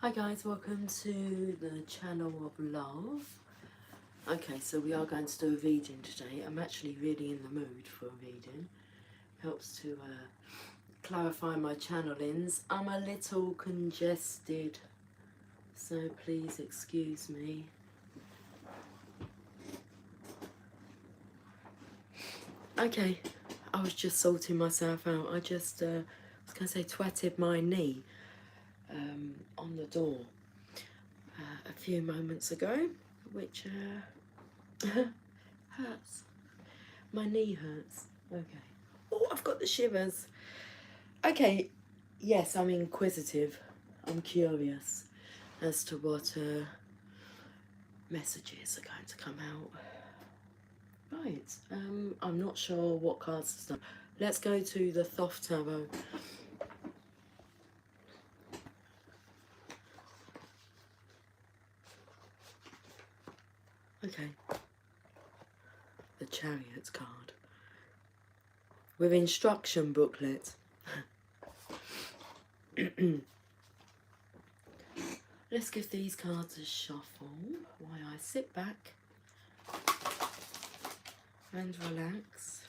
Hi guys, welcome to the channel of love. Okay, so we are going to do a reading today. I'm actually really in the mood for a reading. Helps to clarify my channelings. I'm a little congested, so please excuse me. Okay, I was just sorting myself out. I just, was going to say twatted my knee on the door a few moments ago, which hurts. My knee hurts. Okay. Oh, I've got the shivers. Okay, yes, I'm inquisitive. I'm curious as to what messages are going to come out. Right, I'm not sure what cards to start. Let's go to the Thoth Tarot. Okay. The Chariot card. With instruction booklet. Let's give these cards a shuffle while I sit back and relax.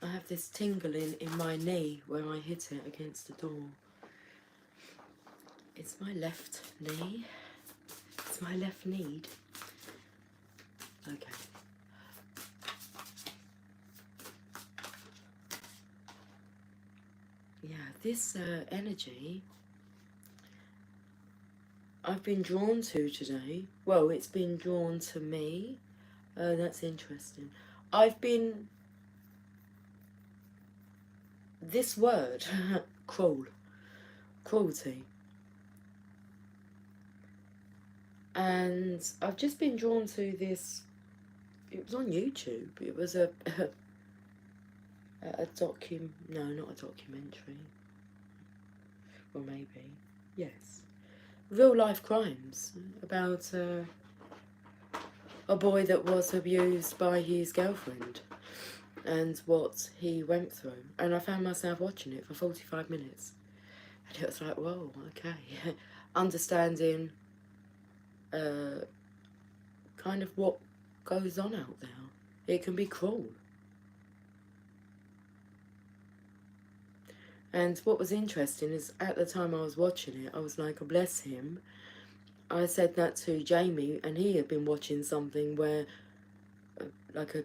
I have this tingling in my knee where I hit it against the door. It's my left knee. It's my left knee. Okay. Yeah, this energy I've been drawn to today. Well, it's been drawn to me. That's interesting. I've been... This word, cruelty. And I've just been drawn to this... It was on YouTube. It was no, not a documentary. Or maybe, yes. Real life crimes about a boy that was abused by his girlfriend and what he went through. And I found myself watching it for 45 minutes. And it was like, whoa, okay. Understanding kind of what goes on out there. It can be cruel. And what was interesting is at the time I was watching it, I was like, oh, bless him. I said that to Jamie, and he had been watching something where like a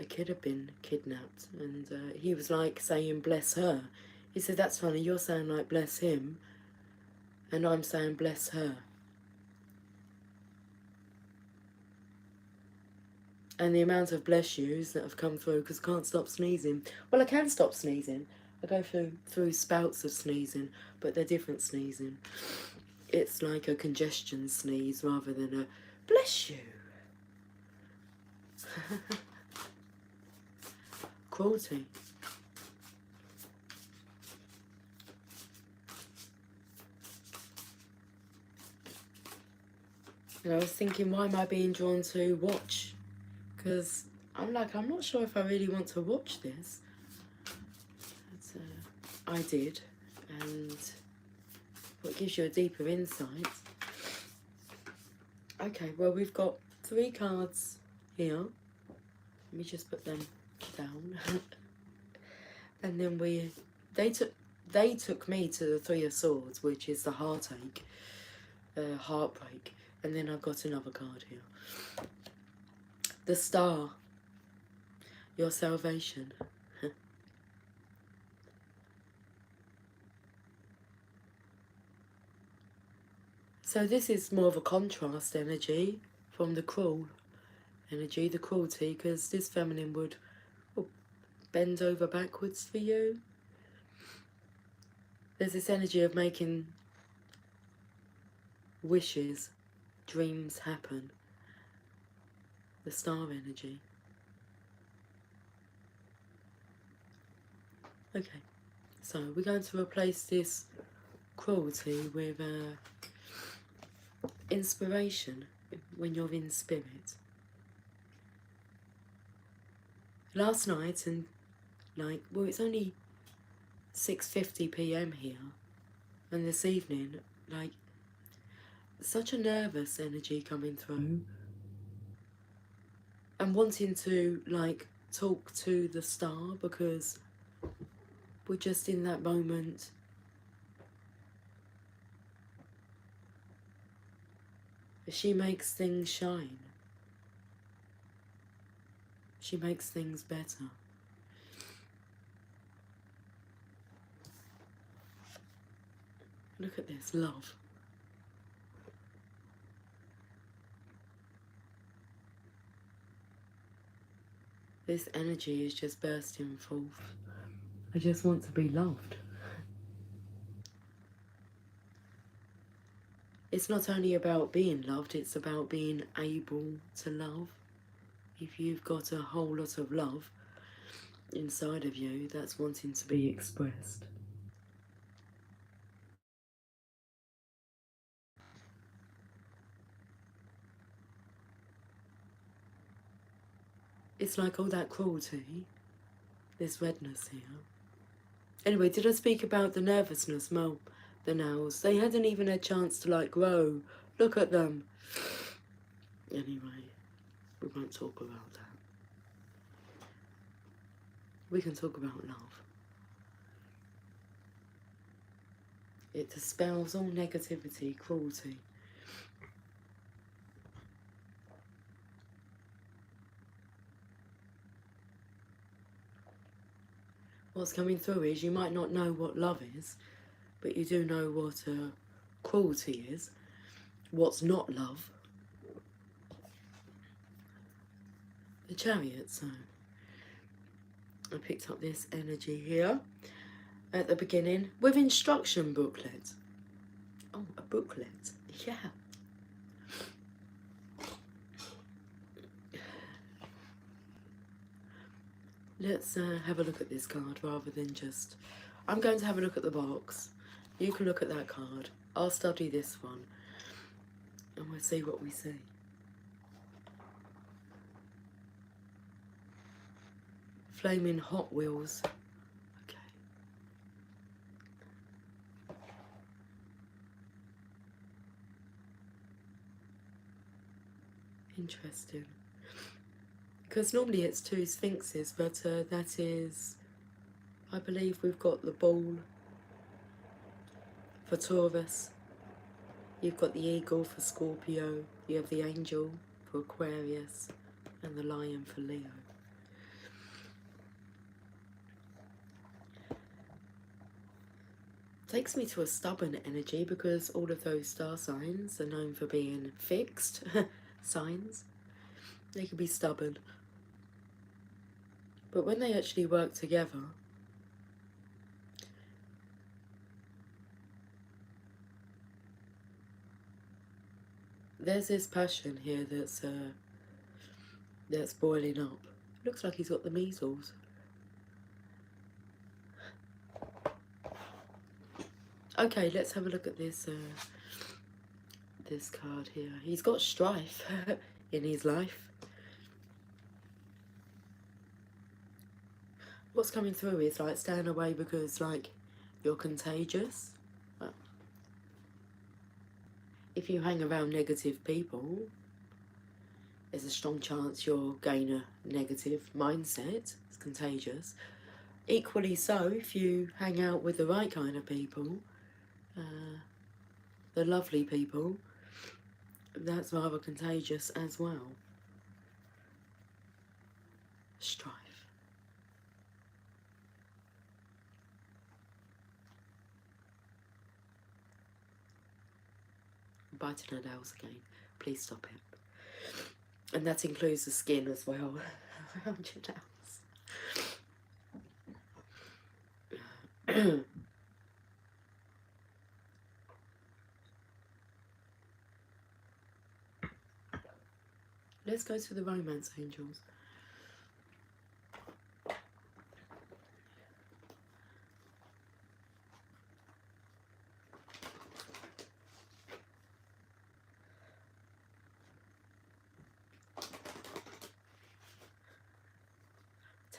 kid had been kidnapped, and he was like saying bless her. He said, that's funny, you're saying like bless him and I'm saying bless her. And the amount of bless yous that have come through, because I can't stop sneezing. Well, I can stop sneezing. I go through spouts of sneezing, but they're different sneezing. It's like a congestion sneeze rather than a bless you. Cruelty. And I was thinking, why am I being drawn to watch? Because I'm like, I'm not sure if I really want to watch this. But, I did, and it gives you a deeper insight. Okay, well, we've got 3 cards here. Let me just put them down. And then they took me to the 3 of Swords, which is the heartache, heartbreak. And then I've got another card here. The Star, your salvation. So this is more of a contrast energy from the cruel energy, the cruelty, because this feminine would bend over backwards for you. There's this energy of making wishes, dreams happen. The Star energy. Okay, so we're going to replace this cruelty with inspiration when you're in spirit. last night, and like, well, it's only 6:50 p.m. here, and this evening, like, such a nervous energy coming through, and wanting to like talk to the star, because we're just in that moment. She makes things shine. She makes things better. Look at this, love. This energy is just bursting forth. I just want to be loved. It's not only about being loved, it's about being able to love. If you've got a whole lot of love inside of you, that's wanting to be expressed. It's like all that cruelty, this redness here. Anyway, did I speak about the nervousness? Well, the nails, they hadn't even a chance to like grow. Look at them. Anyway, we won't talk about that. We can talk about love. It dispels all negativity, cruelty. What's coming through is you might not know what love is, but you do know what cruelty is, what's not love. The Chariot, so I picked up this energy here at the beginning with instruction booklet. Oh, a booklet, yeah. Let's have a look at this card rather than just... I'm going to have a look at the box. You can look at that card. I'll study this one. And we'll see what we see. Flaming Hot Wheels. Okay. Interesting. Because normally it's two sphinxes, but that is... I believe we've got the bull for Taurus. You've got the eagle for Scorpio. You have the angel for Aquarius. And the lion for Leo. Takes me to a stubborn energy because all of those star signs are known for being fixed signs. They can be stubborn. But when they actually work together, there's this passion here that's boiling up. Looks like he's got the measles. Okay, let's have a look at this this card here. He's got strife in his life. What's coming through is like staying away because like you're contagious. If you hang around negative people, there's a strong chance you'll gain a negative mindset. It's contagious. Equally so, if you hang out with the right kind of people, the lovely people, that's rather contagious as well. Strife. Biting her nails again. Please stop it. And that includes the skin as well around your nails. Let's go to the romance angels.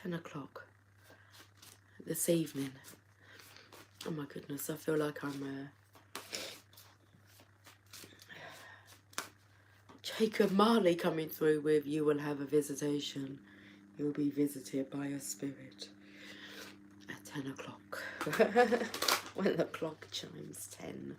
10 o'clock this evening. Oh my goodness, I feel like I'm Jacob Marley coming through with "You will have a visitation. You'll be visited by a spirit at 10 o'clock." When the clock chimes 10.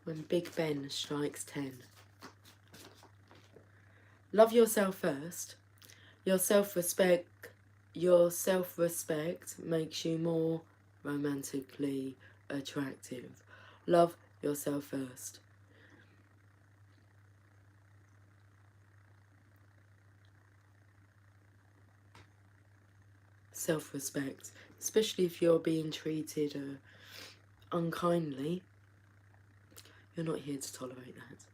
When Big Ben strikes 10. Love yourself first. Your self-respect makes you more romantically attractive. Love yourself first. Self-respect, especially if you're being treated unkindly. You're not here to tolerate that.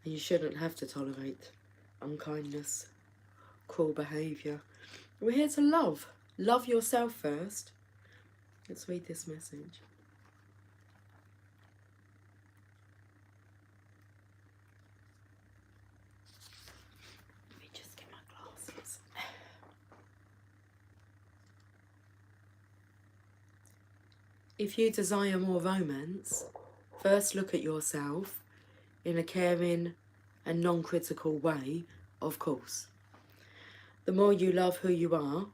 And you shouldn't have to tolerate unkindness, cruel behaviour. We're here to love. Love yourself first. Let's read this message. Let me just get my glasses. If you desire more romance, first look at yourself in a caring and non-critical way, of course. The more you love who you are,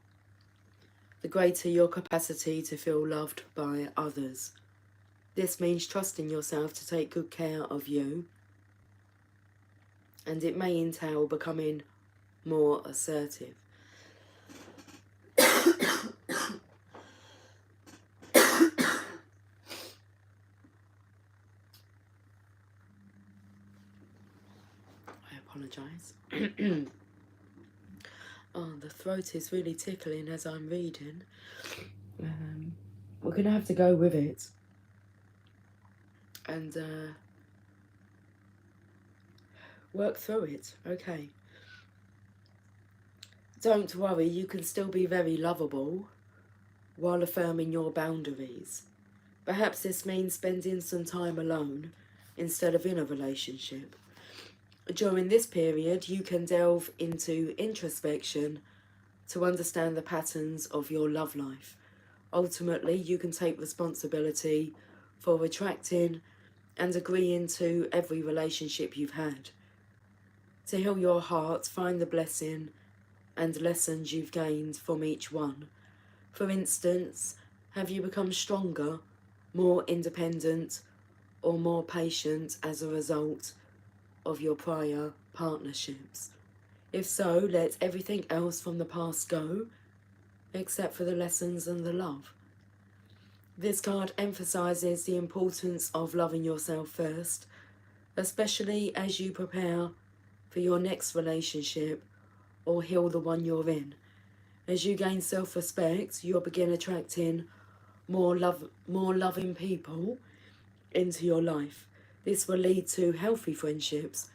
the greater your capacity to feel loved by others. This means trusting yourself to take good care of you, and it may entail becoming more assertive. I apologise. Oh, the throat is really tickling as I'm reading. We're going to have to go with it. And work through it. Okay. Don't worry, you can still be very lovable while affirming your boundaries. Perhaps this means spending some time alone instead of in a relationship. During this period, you can delve into introspection to understand the patterns of your love life. Ultimately, you can take responsibility for attracting and agreeing to every relationship you've had. To heal your heart, find the blessing and lessons you've gained from each one. For instance, have you become stronger, more independent, or more patient as a result of your prior partnerships? If so, let everything else from the past go, except for the lessons and the love. This card emphasizes the importance of loving yourself first, especially as you prepare for your next relationship or heal the one you're in. As you gain self-respect, you'll begin attracting more loving people into your life. This will lead to healthy friendships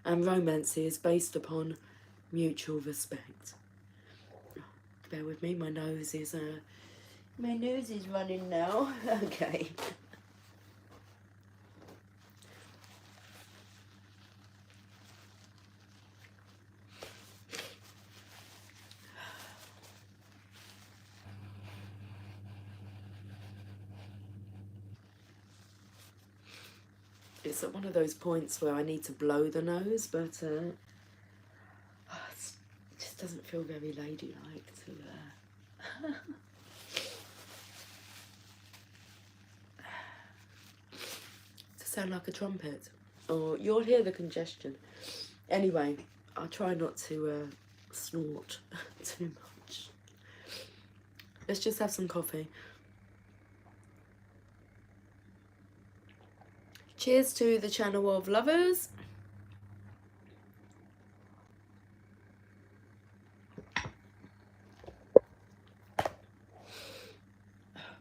and romances based upon mutual respect. Bear with me, my nose is running now. Okay. It's at one of those points where I need to blow the nose, but it just doesn't feel very ladylike to sound like a trumpet. Or you'll hear the congestion. Anyway, I'll try not to snort too much. Let's just have some coffee. Cheers to the channel of lovers.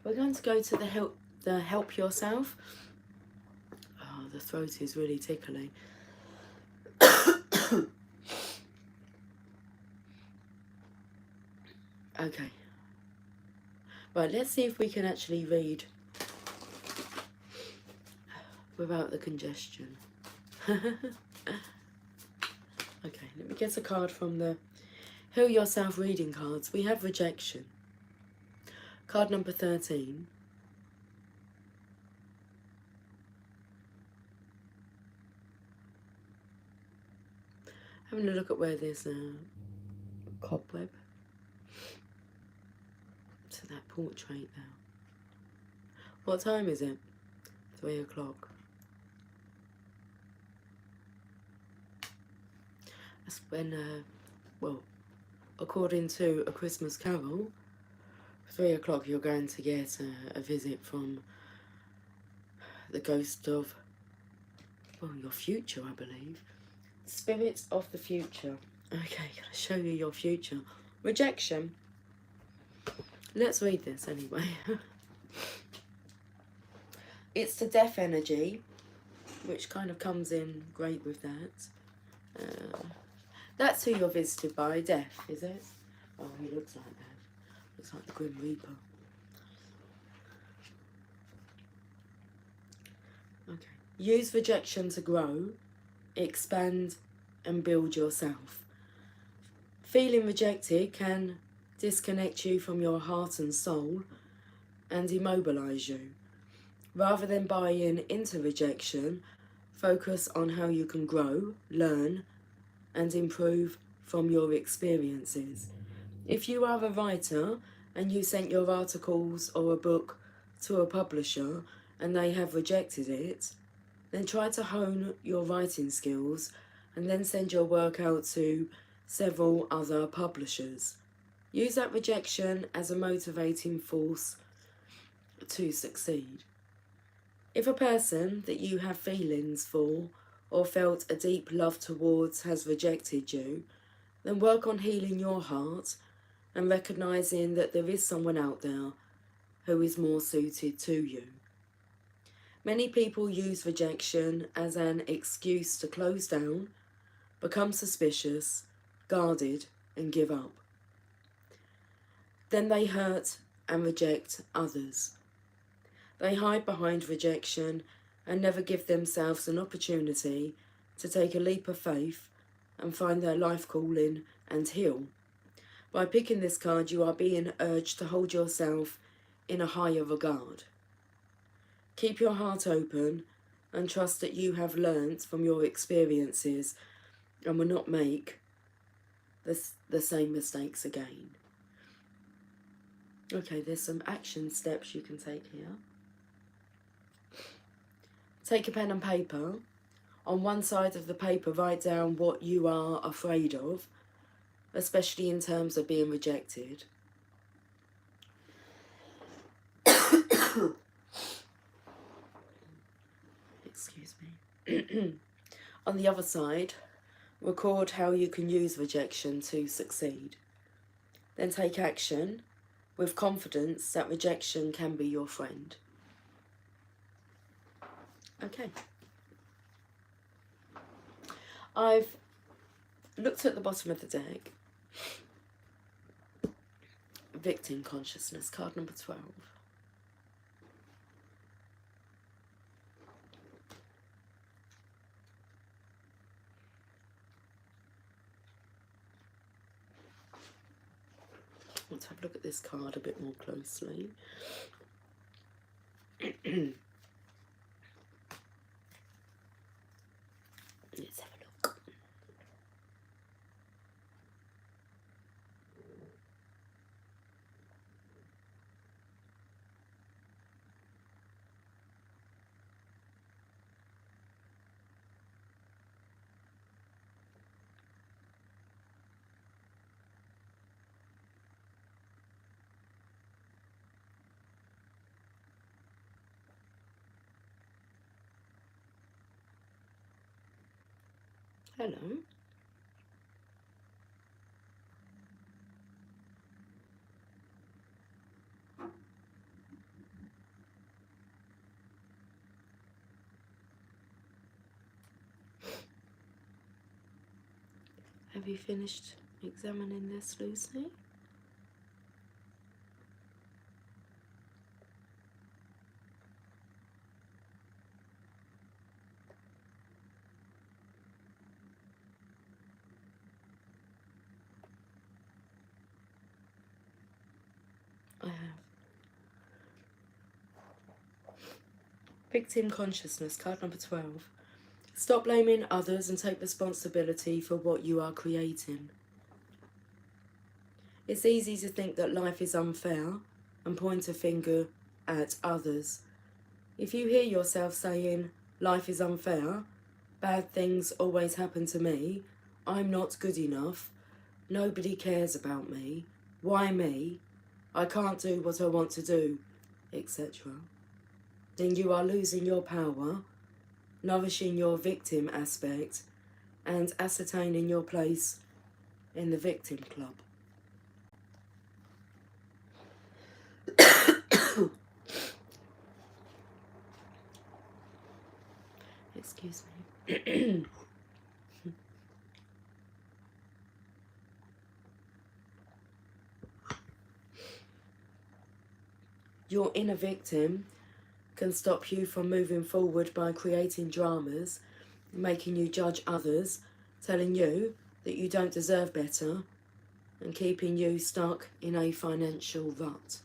We're going to go to the help yourself. Oh, the throat is really tickly. Okay. Right, let's see if we can actually read without the congestion. Okay, let me get a card from the Heal Yourself reading cards. We have rejection. Card number 13. Having a look at where there's a cobweb to that portrait there. What time is it? 3 o'clock. That's when, well, according to A Christmas Carol, 3 o'clock you're going to get a visit from the ghost of, well, your future, I believe. Spirits of the future. Okay, gonna show you your future. Rejection. Let's read this anyway. It's the death energy, which kind of comes in great with that. That's who you're visited by, death, is it? Oh, he looks like that. Looks like the Grim Reaper. Okay. Use rejection to grow, expand and build yourself. Feeling rejected can disconnect you from your heart and soul and immobilize you. Rather than buying into rejection, focus on how you can grow, learn, and improve from your experiences. If you are a writer and you sent your articles or a book to a publisher and they have rejected it, then try to hone your writing skills and then send your work out to several other publishers. Use that rejection as a motivating force to succeed. If a person that you have feelings for or felt a deep love towards has rejected you, then work on healing your heart and recognising that there is someone out there who is more suited to you. Many people use rejection as an excuse to close down, become suspicious, guarded, and give up. Then they hurt and reject others. They hide behind rejection and never give themselves an opportunity to take a leap of faith and find their life calling and heal. By picking this card, you are being urged to hold yourself in a higher regard. Keep your heart open and trust that you have learnt from your experiences and will not make the same mistakes again. Okay, there's some action steps you can take here. Take a pen and paper. On one side of the paper, write down what you are afraid of, especially in terms of being rejected. Excuse me. On the other side, record how you can use rejection to succeed. Then take action with confidence that rejection can be your friend. Okay. I've looked at the bottom of the deck. Victim consciousness, card number 12. Let's have a look at this card a bit more closely. Let's have a look. Hello. Have you finished examining this, Lucy? Victim consciousness, card number 12. Stop blaming others and take responsibility for what you are creating. It's easy to think that life is unfair and point a finger at others. If you hear yourself saying, life is unfair, bad things always happen to me, I'm not good enough, nobody cares about me, why me, I can't do what I want to do, etc., then you are losing your power, nourishing your victim aspect, and ascertaining your place in the victim club. Excuse me. Your inner victim can stop you from moving forward by creating dramas, making you judge others, telling you that you don't deserve better, and keeping you stuck in a financial rut.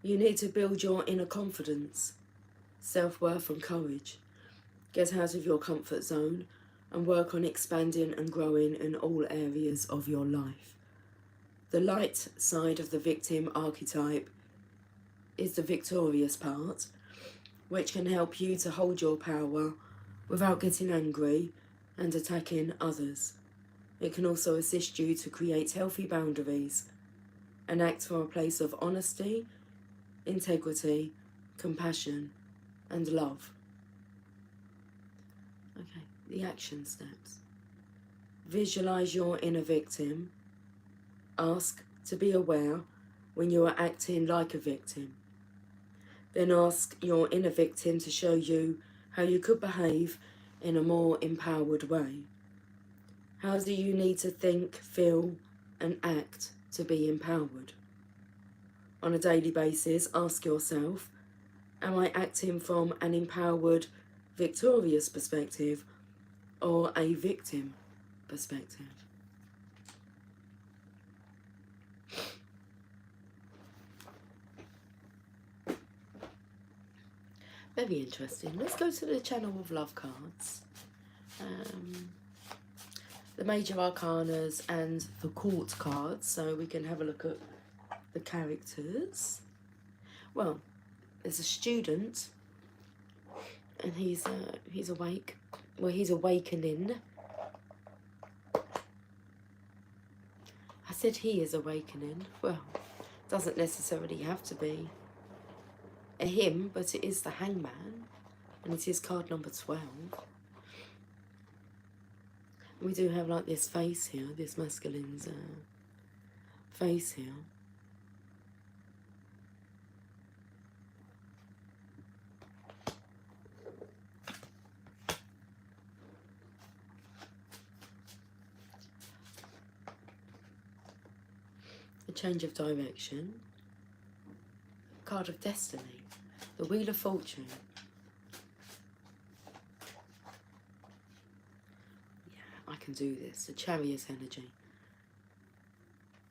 You need to build your inner confidence, self-worth and courage. Get out of your comfort zone and work on expanding and growing in all areas of your life. The light side of the victim archetype is the victorious part, which can help you to hold your power without getting angry and attacking others. It can also assist you to create healthy boundaries and act from a place of honesty, integrity, compassion, and love. Okay, the action steps. Visualize your inner victim. Ask to be aware when you are acting like a victim. Then ask your inner victim to show you how you could behave in a more empowered way. How do you need to think, feel, and act to be empowered? On a daily basis, ask yourself, am I acting from an empowered, victorious perspective or a victim perspective? Very interesting. Let's go to the Channel of Love cards. The Major Arcanas and the Court cards, so we can have a look at the characters. Well, there's a student, and he's awake. Well, he's awakening. I said he is awakening. Well, doesn't necessarily have to be a him, but it is the Hangman, and it is card number 12. We do have like this face here, this masculine's face here. A change of direction. Card of Destiny. The Wheel of Fortune. Yeah, I can do this. The Chariot energy.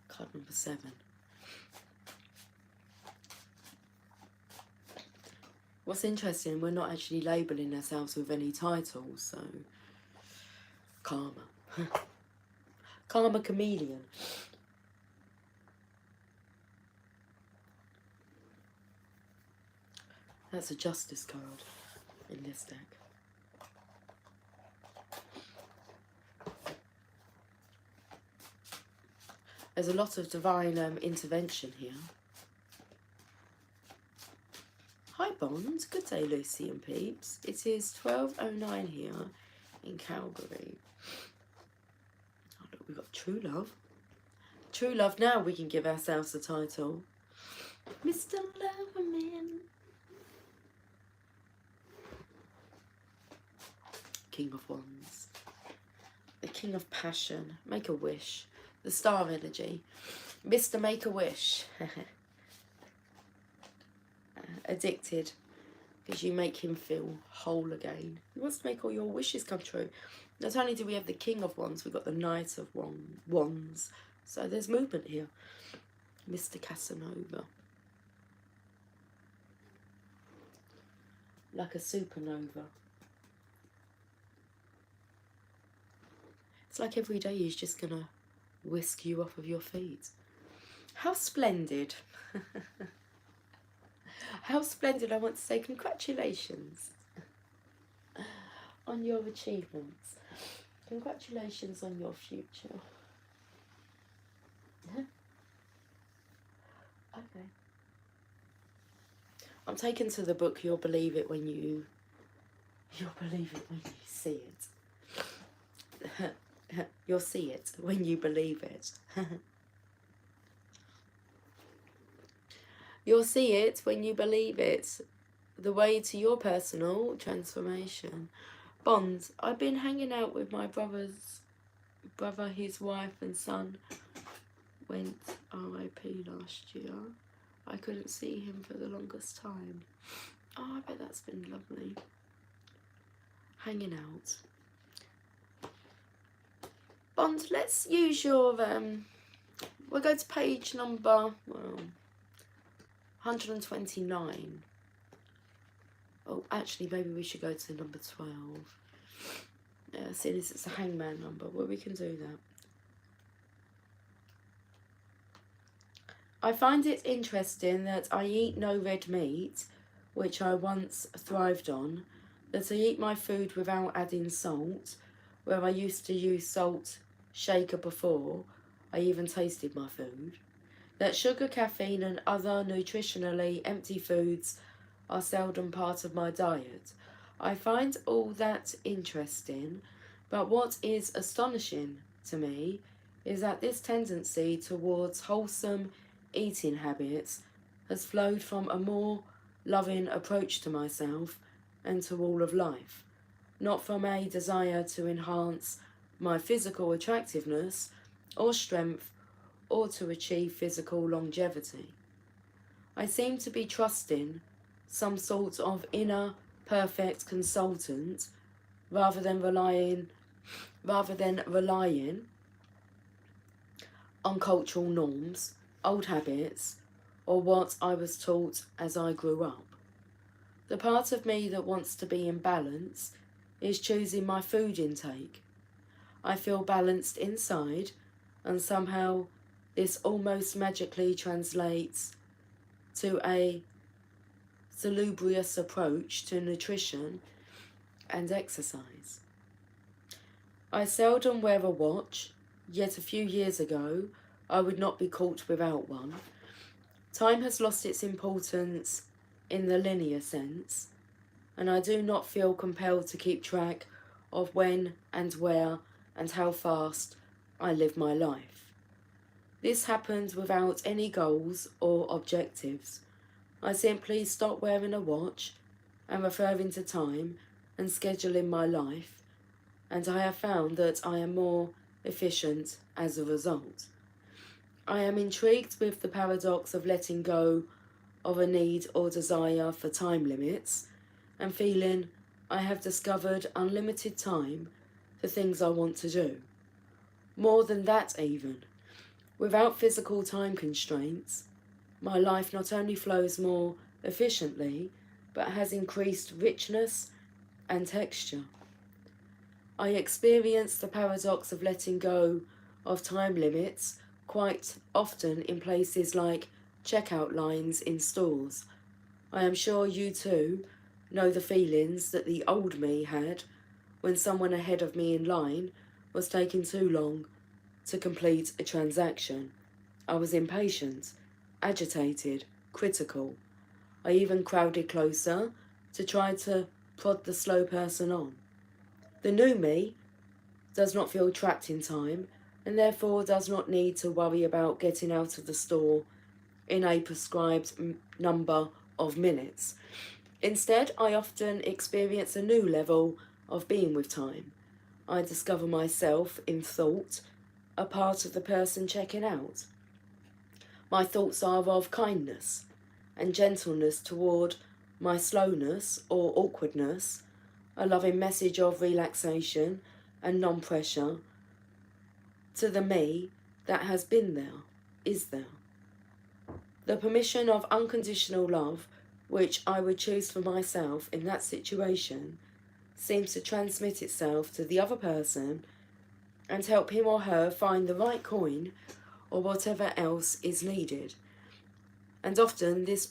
Card number 7. What's interesting, we're not actually labelling ourselves with any titles, so Karma. Karma Chameleon. That's a Justice card in this deck. There's a lot of divine intervention here. Hi Bond, good day Lucy and peeps. It is 12:09 here in Calgary. Oh look, we've got True Love. True Love, now we can give ourselves the title. Mr. Loverman. King of Wands. The King of Passion. Make a wish. The Star energy. Mr. Make a Wish. Addicted. Because you make him feel whole again. He wants to make all your wishes come true. Not only do we have the King of Wands, we've got the Knight of Wands. So there's movement here. Mr. Casanova. Like a supernova. It's like every day he's just gonna whisk you off of your feet. How splendid. How splendid. I want to say congratulations on your achievements. Congratulations on your future. Okay. I'm taken to the book You'll Believe It When You See It. You'll see it when you believe it. You'll see it when you believe it. The way to your personal transformation. Bond. I've been hanging out with my brother, his wife and son went RIP last year. I couldn't see him for the longest time. Oh, I bet that's been lovely. Hanging out. Bond, let's use your, we'll go to page number, 129. Oh, actually, maybe we should go to number 12. Yeah, seeing as it's a hangman number, well, we can do that. I find it interesting that I eat no red meat, which I once thrived on, that I eat my food without adding salt, where I used to use salt shaker before I even tasted my food, that sugar, caffeine and other nutritionally empty foods are seldom part of my diet. I find all that interesting, but what is astonishing to me is that this tendency towards wholesome eating habits has flowed from a more loving approach to myself and to all of life, not from a desire to enhance my physical attractiveness or strength or to achieve physical longevity. I seem to be trusting some sort of inner perfect consultant rather than relying on cultural norms, old habits, or what I was taught as I grew up. The part of me that wants to be in balance is choosing my food intake. I feel balanced inside, and somehow this almost magically translates to a salubrious approach to nutrition and exercise. I seldom wear a watch, yet a few years ago I would not be caught without one. Time has lost its importance in the linear sense, and I do not feel compelled to keep track of when and where and how fast I live my life. This happens without any goals or objectives. I simply stop wearing a watch and referring to time and scheduling my life, and I have found that I am more efficient as a result. I am intrigued with the paradox of letting go of a need or desire for time limits and feeling I have discovered unlimited time for things I want to do. More than that even, without physical time constraints, my life not only flows more efficiently, but has increased richness and texture. I experience the paradox of letting go of time limits quite often in places like checkout lines in stores. I am sure you too know the feelings that the old me had when someone ahead of me in line was taking too long to complete a transaction. I was impatient, agitated, critical. I even crowded closer to try to prod the slow person on. The new me does not feel trapped in time and therefore does not need to worry about getting out of the store in a prescribed number of minutes. Instead, I often experience a new level of being with time. I discover myself in thought, a part of the person checking out. My thoughts are of kindness and gentleness toward my slowness or awkwardness, a loving message of relaxation and non-pressure to the me that has been there, is there. The permission of unconditional love, which I would choose for myself in that situation, seems to transmit itself to the other person and help him or her find the right coin or whatever else is needed. And often this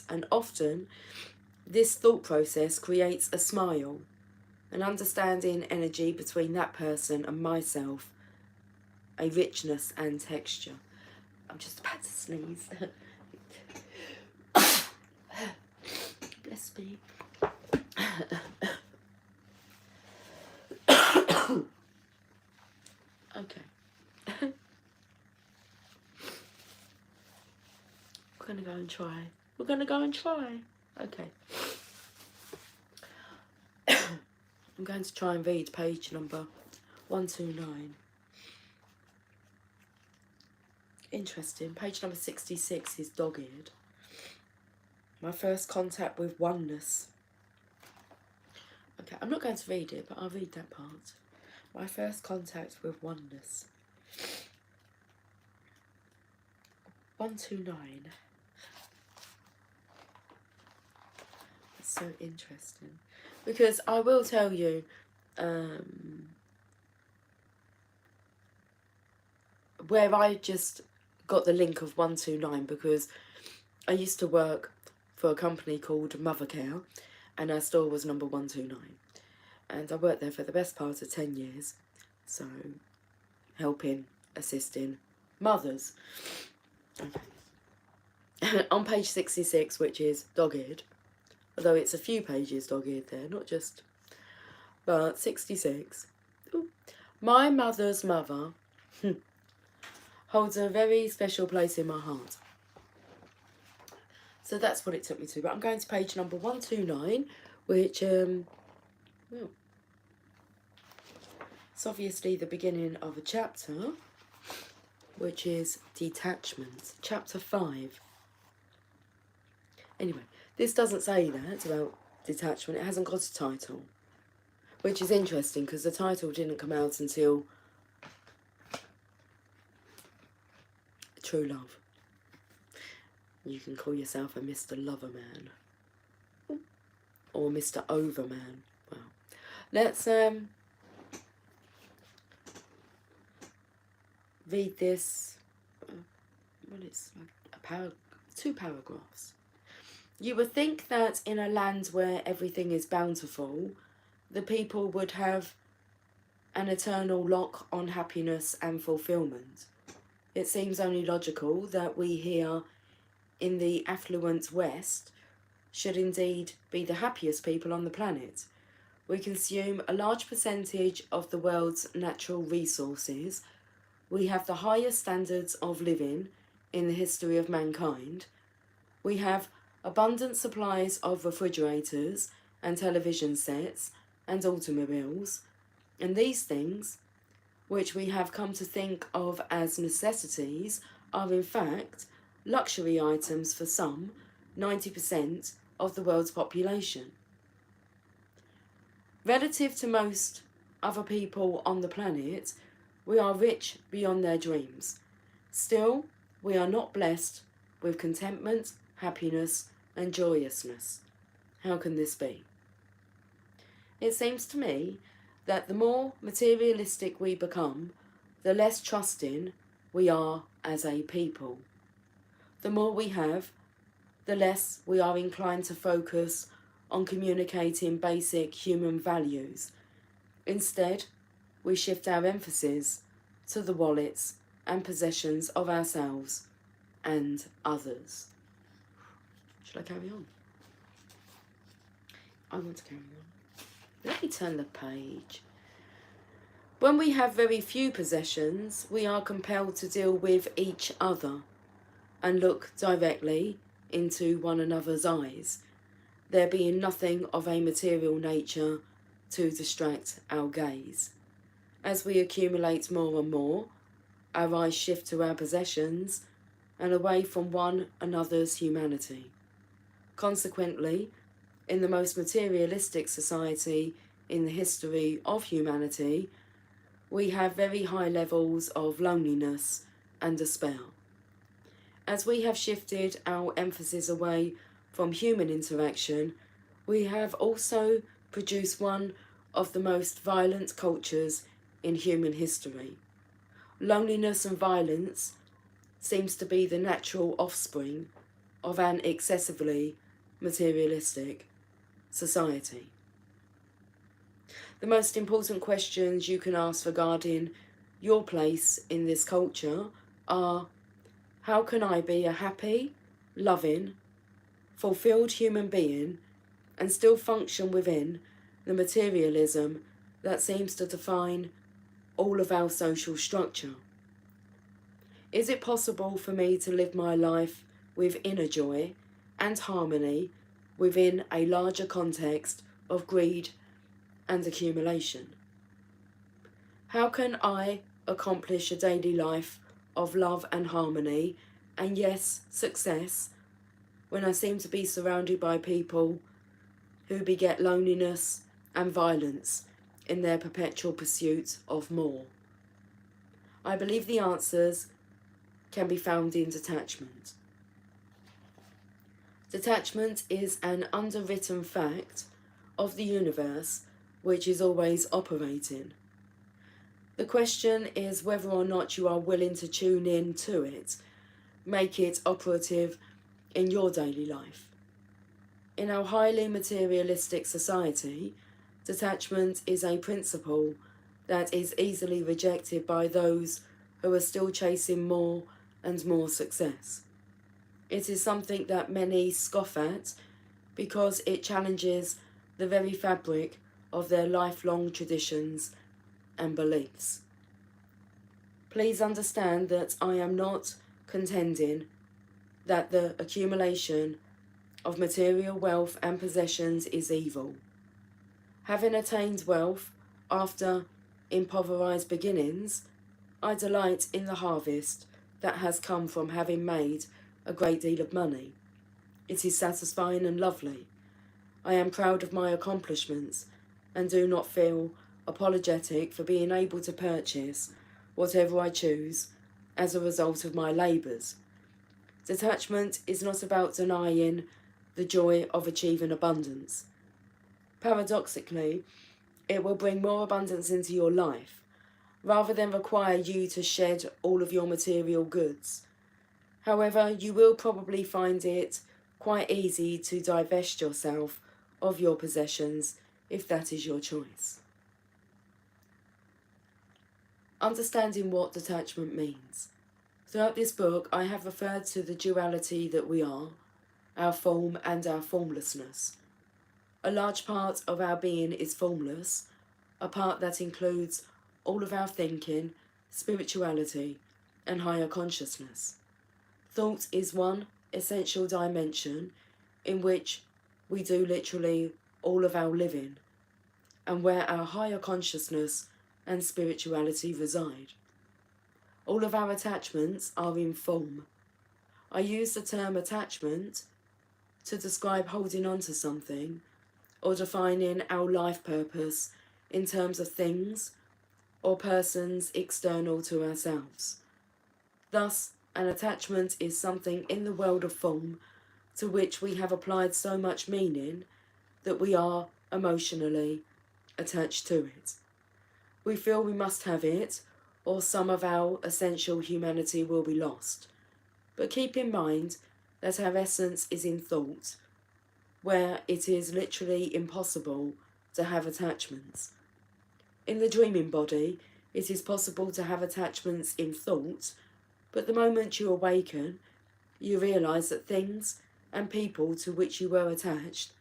And often this thought process creates a smile, an understanding energy between that person and myself, a richness and texture. I'm just about to sneeze. Bless me. Okay. We're going to go and try. We're going to go and try. Okay. I'm going to try and read page number 129. Interesting. Page number 66 is dog-eared. My first contact with oneness. Okay, I'm not going to read it, but I'll read that part. My first contact with oneness. 129. It's so interesting. Because I will tell you, where I just got the link of 129, because I used to work for a company called Mothercare, and our store was number 129. And I worked there for the best part of 10 years. So, helping, assisting mothers. Okay. On page 66, which is dog-eared, although it's a few pages dog-eared there, not just, but 66. Ooh. My mother's mother holds a very special place in my heart. So that's what it took me to. But I'm going to page number 129, which, well, it's obviously the beginning of a chapter, which is detachment. Chapter 5. Anyway, this doesn't say that about detachment. It hasn't got a title, which is interesting because the title didn't come out until True Love. You can call yourself a Mr. Loverman or Mr. Overman. Well, let's read this. Well, it's like two paragraphs. You would think that in a land where everything is bountiful, the people would have an eternal lock on happiness and fulfillment. It seems only logical that we here in the affluent West should indeed be the happiest people on the planet. We consume a large percentage of the world's natural resources. We have the highest standards of living in the history of mankind. We have abundant supplies of refrigerators and television sets and automobiles, and these things, which we have come to think of as necessities, are in fact luxury items for some 90% of the world's population. Relative to most other people on the planet, we are rich beyond their dreams. Still, we are not blessed with contentment, happiness, and joyousness. How can this be? It seems to me that the more materialistic we become, the less trusting we are as a people. The more we have, the less we are inclined to focus on communicating basic human values. Instead, we shift our emphasis to the wallets and possessions of ourselves and others. Should I carry on? I want to carry on. Let me turn the page. When we have very few possessions, we are compelled to deal with each other and look directly into one another's eyes, there being nothing of a material nature to distract our gaze. As we accumulate more and more, our eyes shift to our possessions and away from one another's humanity. Consequently, in the most materialistic society in the history of humanity, we have very high levels of loneliness and despair. As we have shifted our emphasis away from human interaction, we have also produced one of the most violent cultures in human history. Loneliness and violence seems to be the natural offspring of an excessively materialistic society. The most important questions you can ask regarding your place in this culture are: how can I be a happy, loving, fulfilled human being and still function within the materialism that seems to define all of our social structure? Is it possible for me to live my life with inner joy and harmony within a larger context of greed and accumulation? How can I accomplish a daily life of love and harmony and, yes, success, when I seem to be surrounded by people who beget loneliness and violence in their perpetual pursuit of more? I believe the answers can be found in detachment. Detachment is an underwritten fact of the universe which is always operating. The question is whether or not you are willing to tune in to it, make it operative in your daily life. In our highly materialistic society, detachment is a principle that is easily rejected by those who are still chasing more and more success. It is something that many scoff at because it challenges the very fabric of their lifelong traditions and beliefs. Please understand that I am not contending that the accumulation of material wealth and possessions is evil. Having attained wealth after impoverished beginnings, I delight in the harvest that has come from having made a great deal of money. It is satisfying and lovely. I am proud of my accomplishments and do not feel apologetic for being able to purchase whatever I choose as a result of my labours. Detachment is not about denying the joy of achieving abundance. Paradoxically, it will bring more abundance into your life, rather than require you to shed all of your material goods. However, you will probably find it quite easy to divest yourself of your possessions if that is your choice. Understanding what detachment means. Throughout this book, I have referred to the duality that we are, our form and our formlessness. A large part of our being is formless, a part that includes all of our thinking, spirituality, and higher consciousness. Thought is one essential dimension in which we do literally all of our living, and where our higher consciousness and spirituality reside. All of our attachments are in form. I use the term attachment to describe holding on to something or defining our life purpose in terms of things or persons external to ourselves. Thus, an attachment is something in the world of form to which we have applied so much meaning that we are emotionally attached to it. We feel we must have it, or some of our essential humanity will be lost. But keep in mind that our essence is in thought, where it is literally impossible to have attachments. In the dreaming body, it is possible to have attachments in thought, but the moment you awaken, you realise that things and people to which you were attached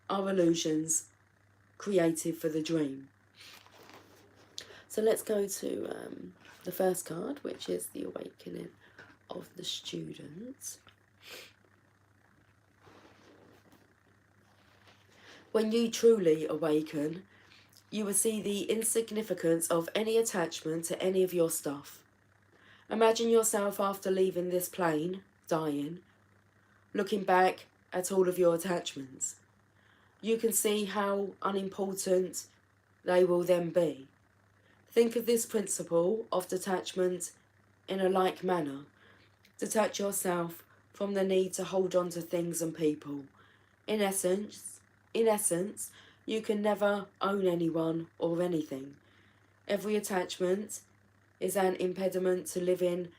are illusions created for the dream. So let's go to the first card, which is the awakening of the student. When you truly awaken, you will see the insignificance of any attachment to any of your stuff. Imagine yourself after leaving this plane, dying, looking back at all of your attachments. You can see how unimportant they will then be. Think of this principle of detachment in a like manner. Detach yourself from the need to hold on to things and people. In essence, you can never own anyone or anything. Every attachment is an impediment to living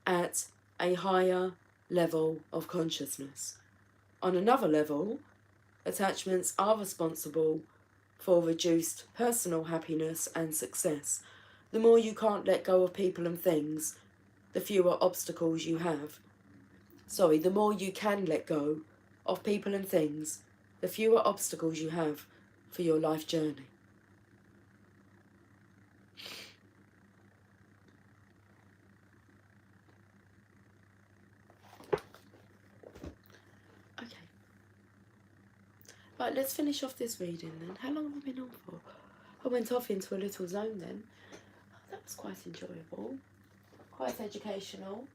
at a higher level of consciousness. On another level, attachments are responsible for reduced personal happiness and success. The more you can't let go of people and things, the fewer obstacles you have. The more you can let go of people and things, the fewer obstacles you have for your life journey. Okay. Right, let's finish off this reading then. How long have I been on for? I went off into a little zone then. Oh, that was quite enjoyable. Quite educational.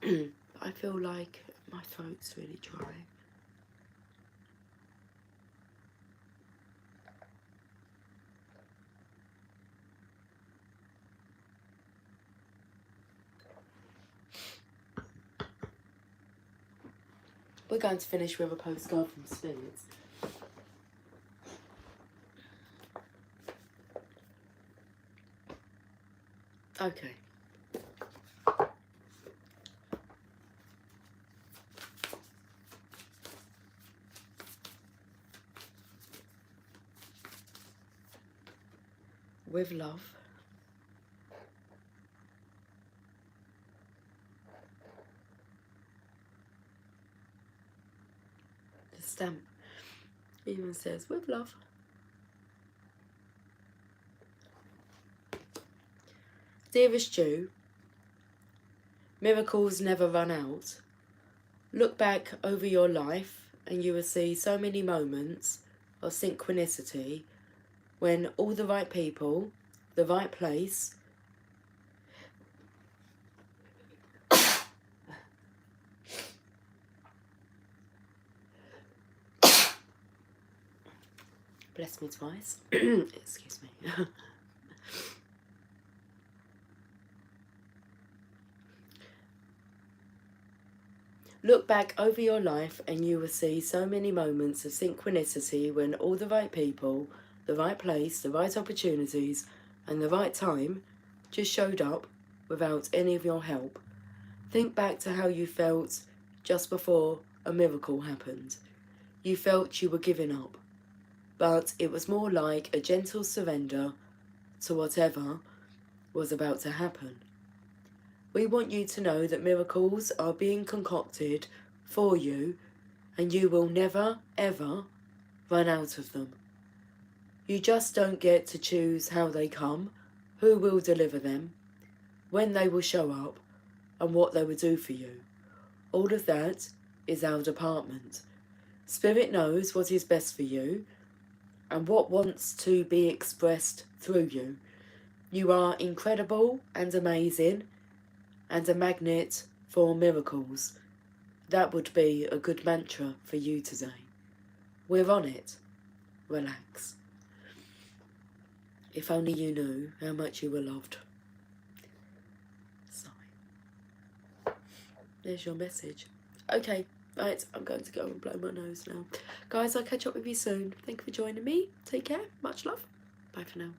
I feel like my throat's really dry. We're going to finish with a postcard from Spirits. Okay. With love. The stamp even says, with love. Dearest Jew, miracles never run out. Look back over your life and you will see so many moments of synchronicity when all the right people, the right place, bless me twice, excuse me. Look back over your life and you will see so many moments of synchronicity when all the right people, the right place, the right opportunities and the right time just showed up without any of your help. Think back to how you felt just before a miracle happened. You felt you were giving up, but it was more like a gentle surrender to whatever was about to happen. We want you to know that miracles are being concocted for you and you will never, ever run out of them. You just don't get to choose how they come, who will deliver them, when they will show up, and what they will do for you. All of that is our department. Spirit knows what is best for you and what wants to be expressed through you. You are incredible and amazing and a magnet for miracles. That would be a good mantra for you today. We're on it. Relax. If only you knew how much you were loved. Sigh. There's your message. Okay, right, I'm going to go and blow my nose now. Guys, I'll catch up with you soon. Thank you for joining me. Take care. Much love. Bye for now.